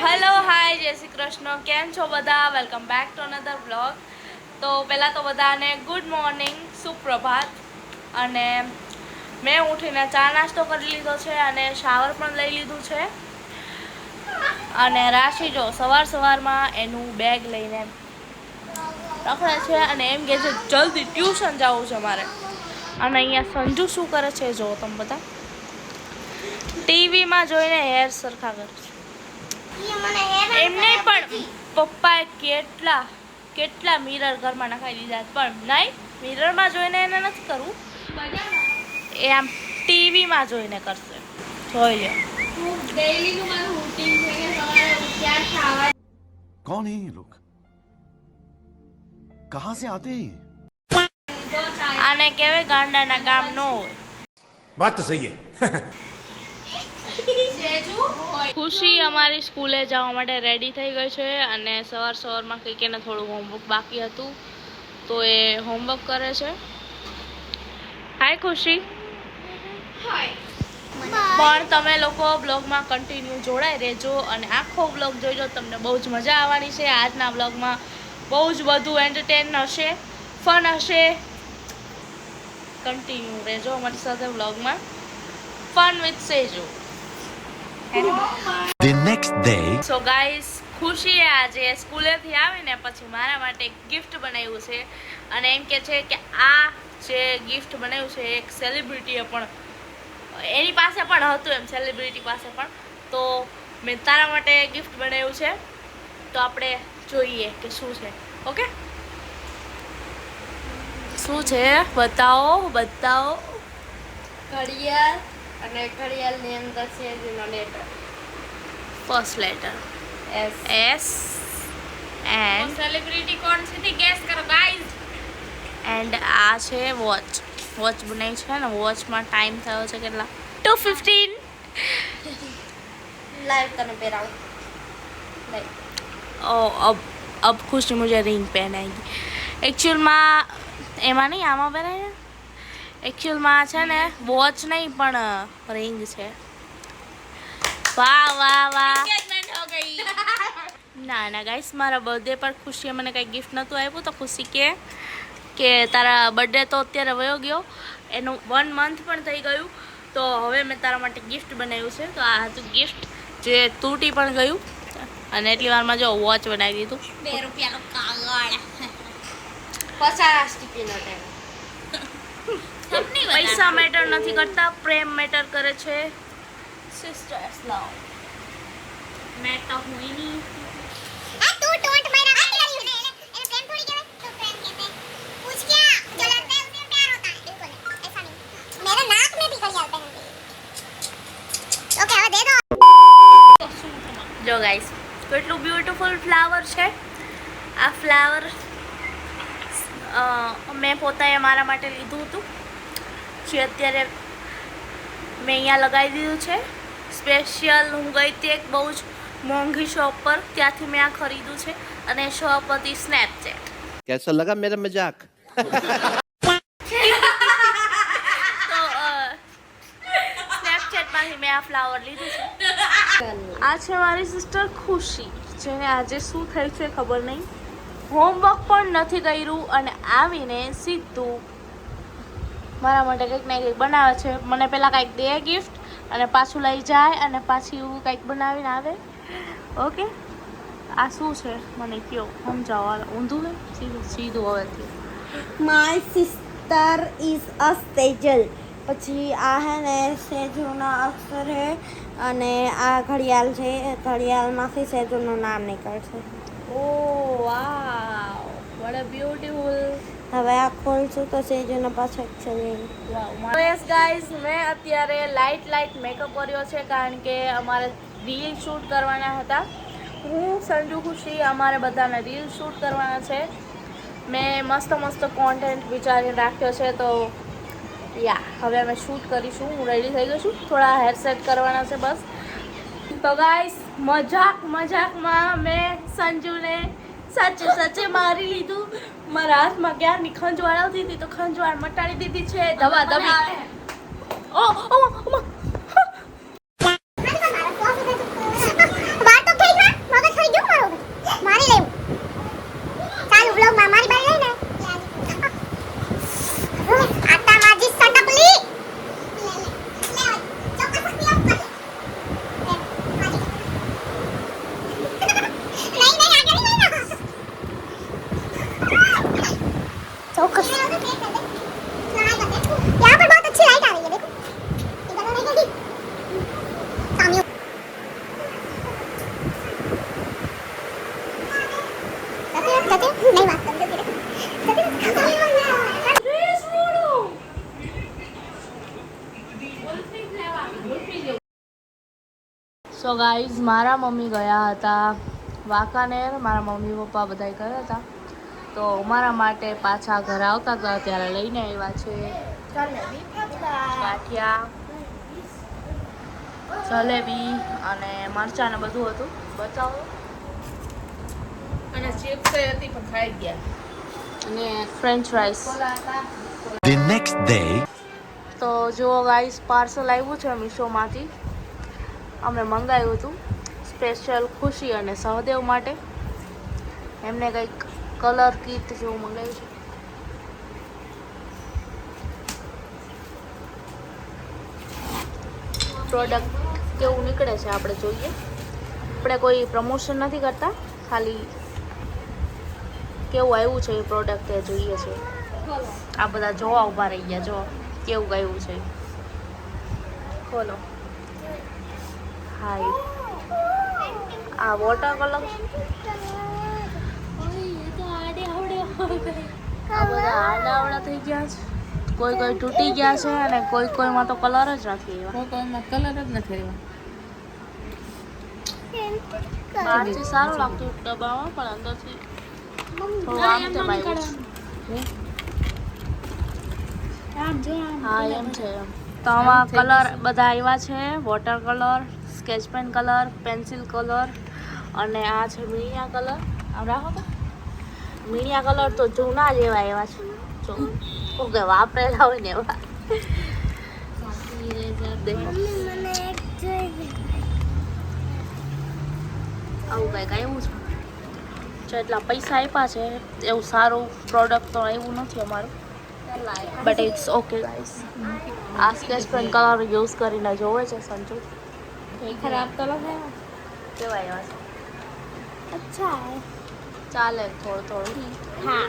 Hello hi જય શ્રી કૃષ્ણ, કેમ છો બધા? Welcome back to another vlog. તો પહેલાં તો બધાને ગુડ મોર્નિંગ, સુપ્રભાત. અને મેં ઉઠીને ચા નાસ્તો કરી લીધો છે અને શાવર પણ લઈ લીધું છે. અને રાશિ જો સવારમાં એનું બેગ લઈને રખડે છે અને એમ કહે છે જલ્દી ટ્યુશન જવું છે મારે. અને અહીંયા સંજુ શું કરે છે જો તમે બધા ટીવીમાં જોઈને હેર સરખા કરે છે. એમને પણ પપ્પાએ કેટલા મિરર ઘરમાં નખાઈ દીધા, પણ નહીં, મિરરમાં જોઈને એને નથી કરવું, એ આમ ટીવીમાં જોઈને કરશે. જોઈ લે. कौन है ये लोग कहां से आते हैं આને કહેવાય ગાંડાના ગામ નો હોય. बात तो सही है ખુશી અમારી સ્કૂલે જવા માટે રેડી થઈ ગઈ છે અને સવારમાં કંઈક એને થોડું હોમવર્ક બાકી હતું તો એ હોમવર્ક કરે છે. હાય ખુશી. પણ તમે લોકો બ્લોગમાં કન્ટિન્યુ જોડાઈ રહેજો અને આખો બ્લોગ જોઈજો, તમને બહુ જ મજા આવવાની છે. આજના બ્લોગમાં બહુ જ બધું એન્ટરટેન હશે, ફન હશે. કન્ટિન્યુ રહેજો અમારી સાથે બ્લોગમાં. Fun with Seju. The next day so guys, ખુશીએ આજે સ્કૂલેથી આવીને પછી મારા માટે એક ગિફ્ટ બનાવ્યું છે અને એમ કે છે કે આ જે ગિફ્ટ બનાવ્યું છે એક સેલિબ્રિટીએ પણ એની પાસે પણ હતું, એમ સેલિબ્રિટી પાસે પણ, તો મેં તારા માટે ગિફ્ટ બનાવ્યું છે. તો આપણે જોઈએ કે શું છે. ઓકે, શું છે બતાવો. ઘડિયાળ અને ઘડિયાળની અંદર છે જેનો letter first letter S. S and celebrity કોણ છે તે ગેસ કરો ગાઈઝ. આ છે વોચ બનાવી છે ને. વોચમાં ટાઈમ થયો છે કેટલા 2:15. લાઈવ તને પહેરાવું. अब खुशी मुझे रिंग पहनाएगी. एक्चुअलમાં એમાં નહીં, આમાં પહેરાય ને. एक्चुअलમાં છે ને વોચ નહીં પણ રિંગ છે. વાહ. એન્ગેજમેન્ટ હો ગઈ. ના ગાઈસ, મારા બર્થડે પર ખુશીએ મને કંઈ ગિફ્ટ નહોતું આપ્યું તો ખુશી કે તારા બર્થડે તો અત્યારે વયો ગયો, એનું 1 month પણ થઈ ગયું, તો હવે મેં તારા માટે ગિફ્ટ બનાવ્યું છે. તો આ હતું ગિફ્ટ જે તૂટી પણ ગયું અને એટલી વારમાં જો વોચ બનાવી દીધું. 2 રૂપિયાનો કાગળ 50 સ્ટીકી નોટ. પૈસા મેટર નથી કરતા, પ્રેમ મેટર કરે છે. સિસ્ટર્સ લવ. મેં તો હું નહીં. आ तू टोंट मेरा बात कर रही है प्रेम थोड़ी कहते तो प्रेम कहते पूछ क्या जो लगता है उसमें प्यार होता है बिल्कुल ऐसा नहीं मेरे नाक में भी घड़ियाल पहन गई ओके હવે दे दो જો ગાઈસ, કેટલું બ્યુટીફુલ ફ્લાવર છે આ ફ્લાવર. મેં પોતાએ મારા માટે લીધું હતું, જે અત્યારે મેં અહીંયા લગાવી દીધું છે. સ્પેશિયલ હું ગઈ હતી એક બહુ જ મોંઘી શોપ પર, ત્યાંથી મેં આ ખરીદ્યું છે અને શોપ હતી સ્નેપચેટ. कैसा लगा मेरा मजाक? તો સ્નેપચેટમાંથી મેં આ ફ્લાવર લીધું છે. આ છે મારી સિસ્ટર ખુશી, જેને આજે શું થયું છે ખબર નહીં. હોમવર્ક પણ નથી કર્યું અને આવીને સીધું મારા માટે કંઈક ને કંઈક બનાવે છે. મને પહેલાં કંઈક દે ગિફ્ટ અને પાછું લઈ જાય અને પાછી એવું કંઈક બનાવીને આવે. ઓકે, આ શું છે મને કહો, સમજાવો. ઊંધું છે સીધું હવેથી. My sister is a Sejal. પછી આ હે ને સેજુના અક્ષર હે અને આ ઘડિયાળ છે. ઘડિયાળમાંથી સેજુનું નામ નીકળશે. ઓ વાવ, વોટ અ બ્યુટીફુલ. હવે આ ખોલશું તો સેજુના પાછળ છે. યસ ગાઈઝ, મેં અત્યારે લાઇટ મેકઅપ કર્યો છે કારણ કે અમારે રીલ શૂટ કરવાના હતા. હું સંજુ ખુશી અમારે બધાને રીલ શૂટ કરવાના છે. મેં મસ્ત કોન્ટેન્ટ વિચારીને રાખ્યો છે. તો હવે અમે શૂટ કરીશું. હું રેડી થઈ ગઈ છું, થોડા હેર સેટ કરવાના છે બસ. તો ગાઈઝ, મજાકમાં મેં સંજુને સાચે મારી લીધું. મારા હાથમાં ક્યારની ખંજવાળ આવતી હતી તો ખંજવાળ મટાડી દીધી છે. દવા बात तो ठीक है તો ગાઈઝ મારા મમ્મી ગયા હતા વાંકાનેર, મારા મમ્મી પપ્પા બધા ગયા હતા, તો અમારા માટે પાછા ઘરે આવતા હતા ત્યારે લઈને આવ્યા છે ગાંઠિયા, જલેબી અને મરચાં ને બધું હતું. બતાવો. અને ચિપ્સ હતી પણ ખાઈ ગયા. અને French fries. The next day. તો જો ગાઈસ પાર્સલ આવ્યું છે મીશોમાંથી. અમે મંગાવ્યું હતું સ્પેશિયલ ખુશી અને સહદેવ માટે. એમને કંઈક કલર કીટ જેવું મંગાવ્યું છે. પ્રોડક્ટ કેવું નીકળે છે આપણે જોઈએ. આપણે કોઈ પ્રમોશન નથી કરતા, ખાલી કેવું આવ્યું છે એ પ્રોડક્ટ એ જોઈએ છે. આ બધા જોવા ઊભા રહી ગયા, જો કેવું આવ્યું છે. ખોલો. હાય, આ વોટર કલર. આ બધા આડાવડા થઈ ગયા છે, કોઈ કોઈ તૂટી ગયા છે અને કોઈ કોઈમાં તો કલર જ નથી આવ્યા. કોઈમાં કલર જ નથી આવ્યો. બહારથી સારું લાગતું ડબ્બામાં, પણ અંદરથી થોડું આમ તેમ આવ્યું છે. હા એમ છે એમ. તો આમાં કલર બધા આવ્યા છે, water colour, sketch pen colour, pencil colour અને આ છે મીણિયા કલર. આમ રાખો તો. મીણિયા કલર તો જૂના જેવા આવ્યા છે, જો ઓકે વાપરેલા હોય ને એવા. આવું કંઈક આવ્યું છે. જેટલા પૈસા આપ્યા છે એવું સારું પ્રોડક્ટ તો આવ્યું નથી અમારું, બટ ઇટ્સ ઓકે ગાઈસ. આ સ્કેચ પેન કલર યુઝ કરીને જોવે છે સંજુ. ખરાબ કલર છે. કેવા આવ્યા છે? અચ્છા ચાલે થોડું થોડું. હા